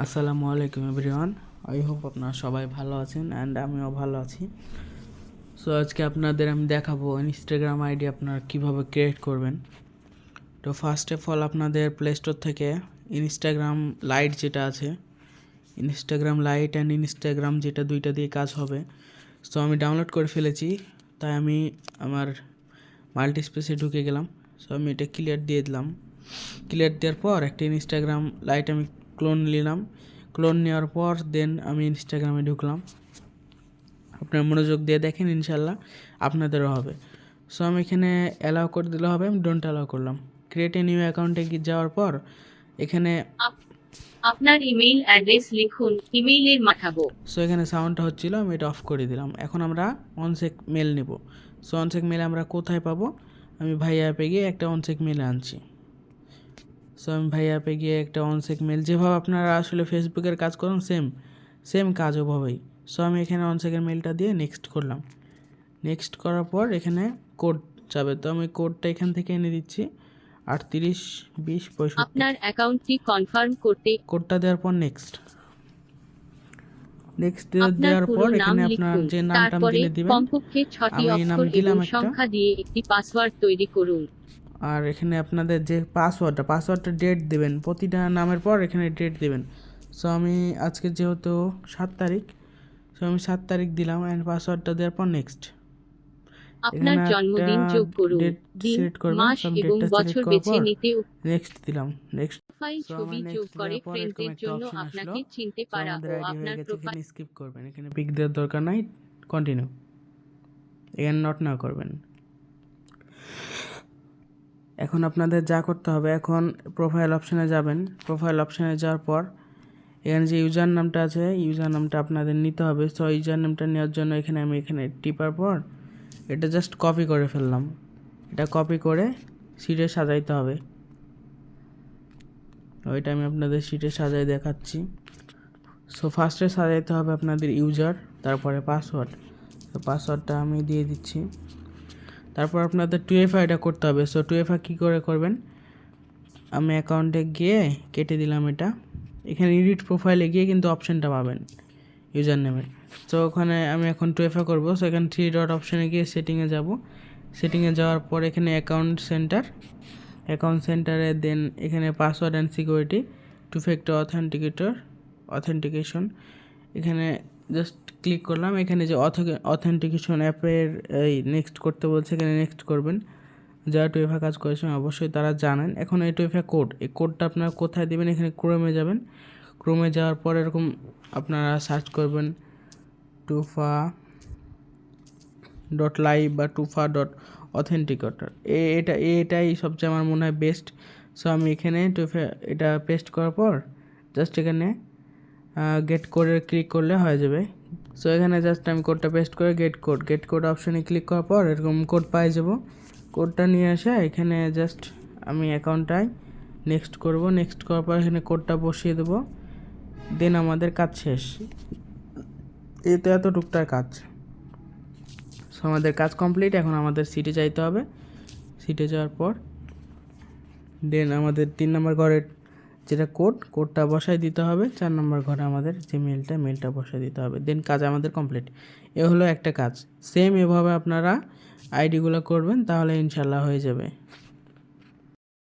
আসসালামু আলাইকুম everyone. I hope আপনারা সবাই ভালো আছেন অ্যান্ড আমিও ভালো আছি। সো আজকে আপনাদের আমি দেখাবো ইনস্টাগ্রাম আইডি আপনারা কীভাবে ক্রিয়েট করবেন। তো ফার্স্ট অফ অল আপনাদের প্লে স্টোর থেকে ইনস্টাগ্রাম লাইট যেটা আছে, ইনস্টাগ্রাম লাইট অ্যান্ড ইনস্টাগ্রাম যেটা দুইটা দিয়ে কাজ হবে। সো আমি ডাউনলোড করে ফেলেছি, তাই আমি আমার মাল্টি স্পেসে ঢুকে গেলাম। সো আমি এটা ক্লিয়ার দিয়ে দিলাম। ক্লিয়ার দেওয়ার পর একটা ইনস্টাগ্রাম লাইট আমি ক্লোন নিলাম। ক্লোন নেওয়ার পর দেন আমি ইনস্টাগ্রামে ঢুকলাম। আপনার মনোযোগ দিয়ে দেখেন, ইনশাল্লাহ আপনাদেরও হবে। সো আমি এখানে অ্যালাউ করে দিলে হবে, আমি ডোন্ট অ্যালাউ করলাম। ক্রিয়েট এ নিউ অ্যাকাউন্টে যাওয়ার পর এখানে আপনার ইমেইল অ্যাড্রেস লিখুন, ইমেইলের পাঠাবো। সো এখানে সাউন্ডটা হচ্ছিল, আমি এটা অফ করে দিলাম। এখন আমরা অনসেক মেল নেব। সো অনসেক মেল আমরা কোথায় পাবো? আমি ভাই অ্যাপে গিয়ে একটা অনসেক মেল আনছি। সো আমি ভাই অ্যাপে গিয়ে একটা অনসেক মেল, যেভাবে আপনারা আসলে ফেসবুকের কাজ করেন সেম কাজ ওভাবেই। সো আমি এখানে অনসেকের মেলটা দিয়ে নেক্সট করলাম। নেক্সট করার পর এখানে কোড যাবে, তো আমি কোডটা এখান থেকে এনে দিচ্ছি 382065। আপনার অ্যাকাউন্টটি কনফার্ম করতে কোডটা দেওয়ার পর নেক্সট আপনার দেওয়ার পুরো পর নাম এখানে আপনার লিখুন, যে নামটা তারপরে দিবেন, কমপক্ষে 6টি আমি নাম অক্ষর এবং দিলাম একটা। সংখ্যা দিয়ে একটি পাসওয়ার্ড তৈরি করুন। আর এখানে আপনাদের যে পাসওয়ার্ডটা ডেট দেবেন, প্রতিটা নামের পর এখানে ডেট দেবেন। সো আমি আজকে যেহেতু 7 তারিখ, সো আমি 7 তারিখ দিলাম অ্যান্ড পাসওয়ার্ডটা দেওয়ার পর নেক্সট। আপনার এখানে একটা জন্মদিন যোগ করুন, ডেট দিন, সিলেক্ট করবেন। মাস সো আমি এবং ডেটটা সিলেক্ট বছর করার বেছে পর নিতে নেক্সট দিলাম। নেক্সট। প্রোফাইল সো ছবি আমার যোগ নেক্সট করে দেওয়ার পর এরকম ফ্রেন্ডদের একটা জন্য অপশন আসলো। আপনাকে চিনতে সো পারা আমাদের ও আইডি হয়ে আপনার গেছে। প্রোফাইল এখানে স্কিপ করবেন, এখানে পিক দেওয়ার দরকার নাই, কন্টিনিউ, এখানে নট নাও করবেন। এখন আপনাদের যা করতে হবে, এখন প্রোফাইল অপশানে যাবেন। প্রোফাইল অপশানে যাওয়ার পর এখানে যে ইউজার নামটা আছে, ইউজার নামটা আপনাদের নিতে হবে। সো ইউজার নামটা নেওয়ার জন্য এখানে টিপার পর এটা জাস্ট কপি করে ফেললাম। এটা কপি করে সিটে সাজাইতে হবে। ওইটা আমি আপনাদের সিটে সাজাই দেখাচ্ছি। সো ফার্স্টে সাজাইতে হবে আপনাদের ইউজার, তারপরে পাসওয়ার্ড। তো পাসওয়ার্ডটা আমি দিয়ে দিচ্ছি। তারপর আপনাদের 2FA এটা করতে হবে। সো 2FA কী করে করবেন? আমি অ্যাকাউন্টে গিয়ে কেটে দিলাম এটা। এখানে এডিট প্রোফাইলে গিয়ে কিন্তু অপশানটা পাবেন ইউজার নেমের। তো ওখানে আমি এখন 2FA করবো। সো এখানে 3 ডট অপশানে গিয়ে সেটিংয়ে যাব। সেটিংয়ে যাওয়ার পর এখানে অ্যাকাউন্ট সেন্টারে দেন এখানে password and security, 2 factor authentication এখানে জাস্ট ক্লিক করলাম। এখানে যে অথেন্টিকেশন অ্যাপের এই নেক্সট করতে বলছে, এখানে নেক্সট করবেন। যারা 2FA কাজ করেছেন অবশ্যই তারা জানেন। এখন এই 2FA কোড, এই কোডটা আপনারা কোথায় দেবেন? এখানে ক্রোমে যাবেন। ক্রোমে যাওয়ার পর এরকম আপনারা সার্চ করবেন tufa.live বা tufa.authenticator। এটাই সবচেয়ে আমার মনে হয় বেস্ট। সো আমি এখানে এটা পেস্ট করার পর জাস্ট এখানে গেট কোডে ক্লিক করলে হয়ে যাবে। সো এখানে জাস্ট আমি কোডটা পেস্ট করে গেট কোড অপশানে ক্লিক করার পর এরকম কোড পাই যাব। কোডটা নিয়ে আসে এখানে জাস্ট আমি অ্যাকাউন্টটায় নেক্সট করব। নেক্সট করার পর এখানে কোডটা বসিয়ে দেবো। দেন আমাদের কাজ শেষ। এত টুকটাক কাজ। সো আমাদের কাজ কমপ্লিট। এখন আমাদের সিটে যাইতে হবে। সিটে যাওয়ার পর দেন আমাদের 3 নম্বর ঘরের যেটা কোডটা বসাই দিতে হবে। 4 নম্বর ঘরে আমাদের যে মেলটা বসাই দিতে হবে। দেন কাজ আমাদের কমপ্লিট। এ হলো একটা কাজ। সেম এভাবে আপনারা আইডিগুলো করবেন, তাহলে ইনশাল্লাহ হয়ে যাবে।